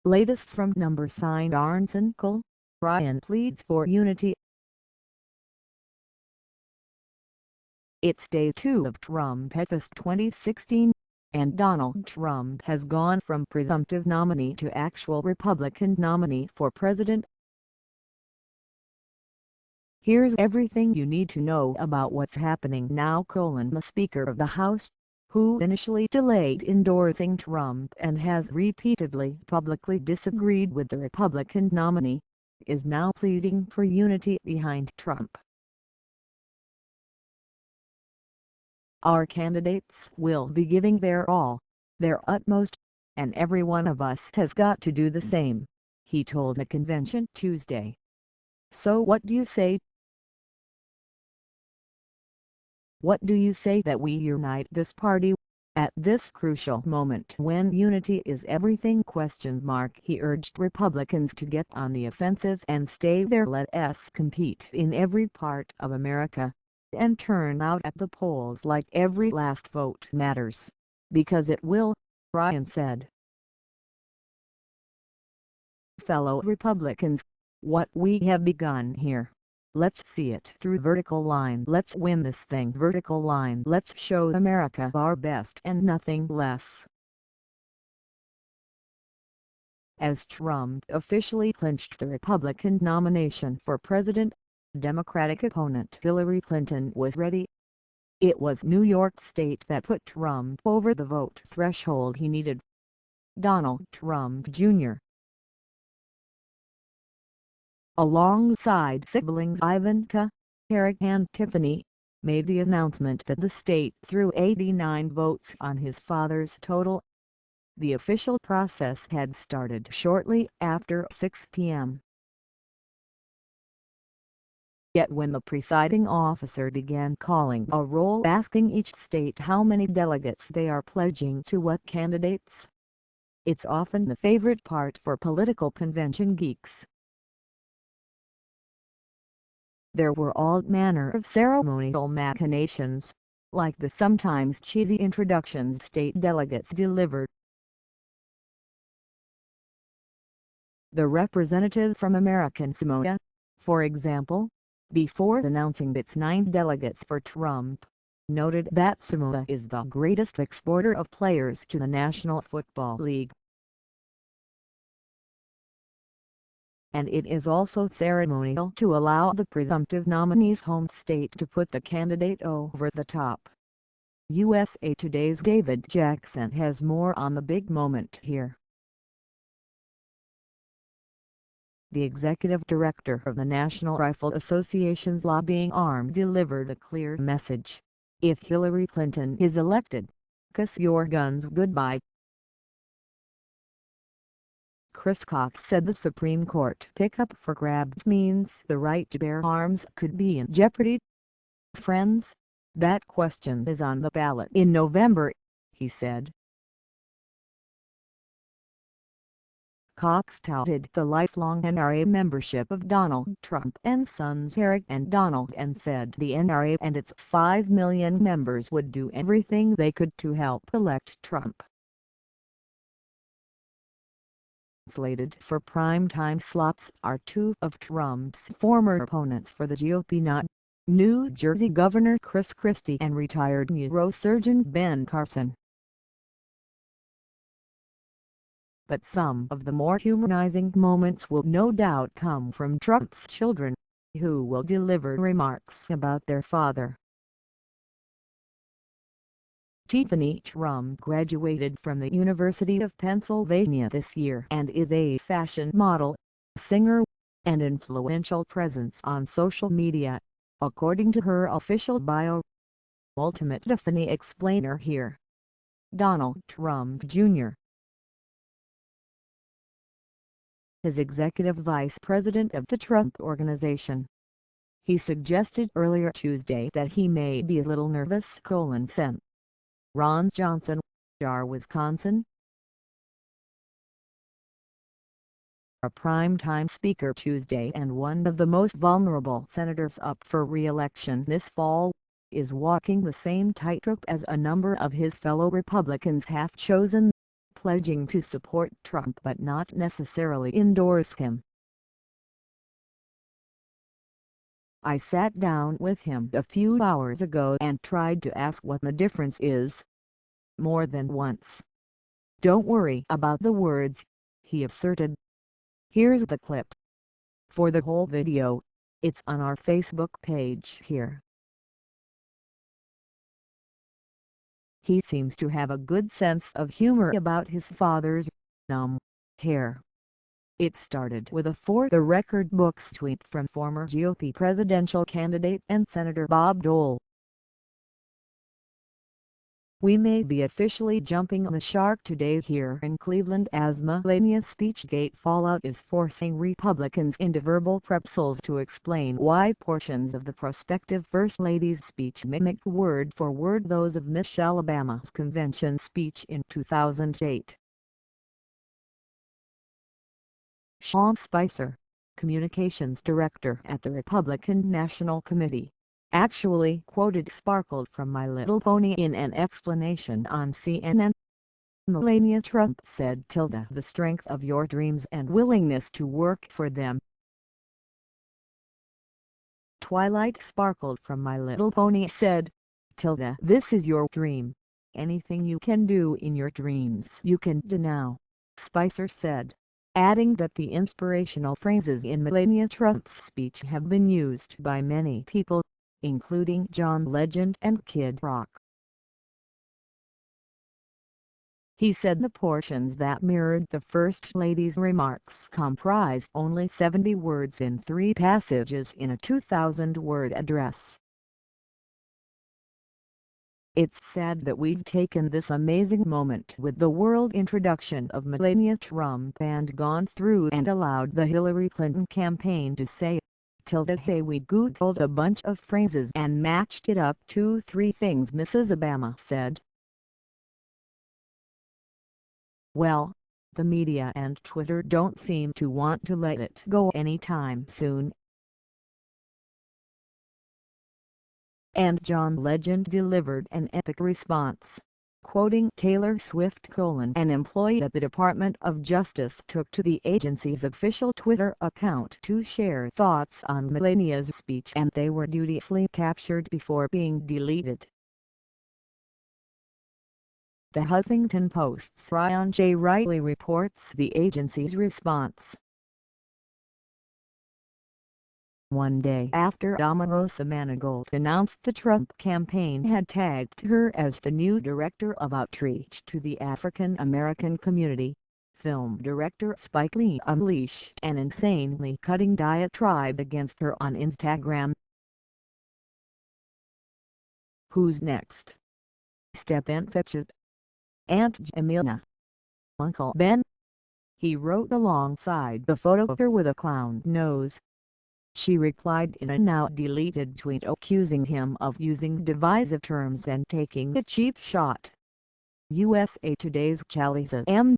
Latest from #Barnes & Co. Ryan pleads for unity. It's day 2 of Trumpfest 2016, and Donald Trump has gone from presumptive nominee to actual Republican nominee for president. Here's everything you need to know about what's happening now. The Speaker of the House, who initially delayed endorsing Trump and has repeatedly publicly disagreed with the Republican nominee, is now pleading for unity behind Trump. "Our candidates will be giving their all, their utmost, and every one of us has got to do the same," he told the convention Tuesday. "So what do you say? What do you say that we unite this party at this crucial moment when unity is everything?" He urged Republicans to get on the offensive and stay there. "Let us compete in every part of America, and turn out at the polls like every last vote matters, because it will," Ryan said. "Fellow Republicans, what we have begun here, let's see it through. Vertical line. Let's win this thing. Vertical line. Let's show America our best and nothing less." As Trump officially clinched the Republican nomination for president, Democratic opponent Hillary Clinton was ready. It was New York State that put Trump over the vote threshold he needed. Donald Trump Jr., alongside siblings Ivanka, Eric and Tiffany, made the announcement that the state threw 89 votes on his father's total. The official process had started shortly after 6 p.m. Yet when the presiding officer began calling a roll, asking each state how many delegates they are pledging to what candidates, it's often the favorite part for political convention geeks. There were all manner of ceremonial machinations, like the sometimes cheesy introductions state delegates delivered. The representative from American Samoa, for example, before announcing its 9 delegates for Trump, noted that Samoa is the greatest exporter of players to the National Football League, and it is also ceremonial to allow the presumptive nominee's home state to put the candidate over the top. USA Today's David Jackson has more on the big moment here. The executive director of the National Rifle Association's lobbying arm delivered a clear message: if Hillary Clinton is elected, kiss your guns goodbye. Chris Cox said the Supreme Court pickup for grabs means the right to bear arms could be in jeopardy. "Friends, that question is on the ballot in November," he said. Cox touted the lifelong NRA membership of Donald Trump and sons Eric and Donald and said the NRA and its 5 million members would do everything they could to help elect Trump. Slated for prime-time slots are 2 of Trump's former opponents for the GOP, New Jersey Governor Chris Christie and retired neurosurgeon Ben Carson. But some of the more humanizing moments will no doubt come from Trump's children, who will deliver remarks about their father. Tiffany Trump graduated from the University of Pennsylvania this year and is a fashion model, singer, and influential presence on social media, according to her official bio. Ultimate Tiffany explainer here. Donald Trump Jr., his executive vice president of the Trump Organization. He suggested earlier Tuesday that he may be a little nervous. Sent Ron Johnson, Wisconsin, a prime-time speaker Tuesday and one of the most vulnerable senators up for re-election this fall, is walking the same tightrope as a number of his fellow Republicans have chosen. pledging to support Trump but not necessarily endorse him. I sat down with him a few hours ago and tried to ask what the difference is. More than once. Don't worry about the words, he asserted. Here's the clip. For the whole video, it's on our Facebook page here. He seems to have a good sense of humor about his father's hair. It started with a For the Record Books tweet from former GOP presidential candidate and Senator Bob Dole. We may be officially jumping the shark today here in Cleveland as Melania's Speechgate fallout is forcing Republicans into verbal pretzels to explain why portions of the prospective First Lady's speech mimicked word for word those of Michelle Obama's convention speech in 2008. Sean Spicer, communications director at the Republican National Committee, actually quoted "sparkled from My Little Pony" in an explanation on CNN. Melania Trump said, "The strength of your dreams and willingness to work for them." Twilight sparkled from My Little Pony said, "This is your dream. Anything you can do in your dreams you can do now," Spicer said, adding that the inspirational phrases in Melania Trump's speech have been used by many people, including John Legend and Kid Rock. He said the portions that mirrored the First Lady's remarks comprised only 70 words in 3 passages in a 2,000-word address. "It's sad that we've taken this amazing moment with the world introduction of Melania Trump and gone through and allowed the Hillary Clinton campaign to say, hey, we googled a bunch of phrases and matched it up to 3 things," Mrs. Obama said. Well, the media and Twitter don't seem to want to let it go anytime soon. And John Legend delivered an epic response, quoting Taylor Swift: "An employee at the Department of Justice took to the agency's official Twitter account to share thoughts on Melania's speech and they were dutifully captured before being deleted." The Huffington Post's Ryan J. Riley reports the agency's response. One day after Omarosa Manigault announced the Trump campaign had tagged her as the new director of outreach to the African American community, film director Spike Lee unleashed an insanely cutting diatribe against her on Instagram. "Who's next? Stephen Fetchit? Aunt Jamila? Uncle Ben?" he wrote alongside the photo of her with a clown nose. She replied in a now-deleted tweet accusing him of using divisive terms and taking a cheap shot. USA Today's Chalisa M.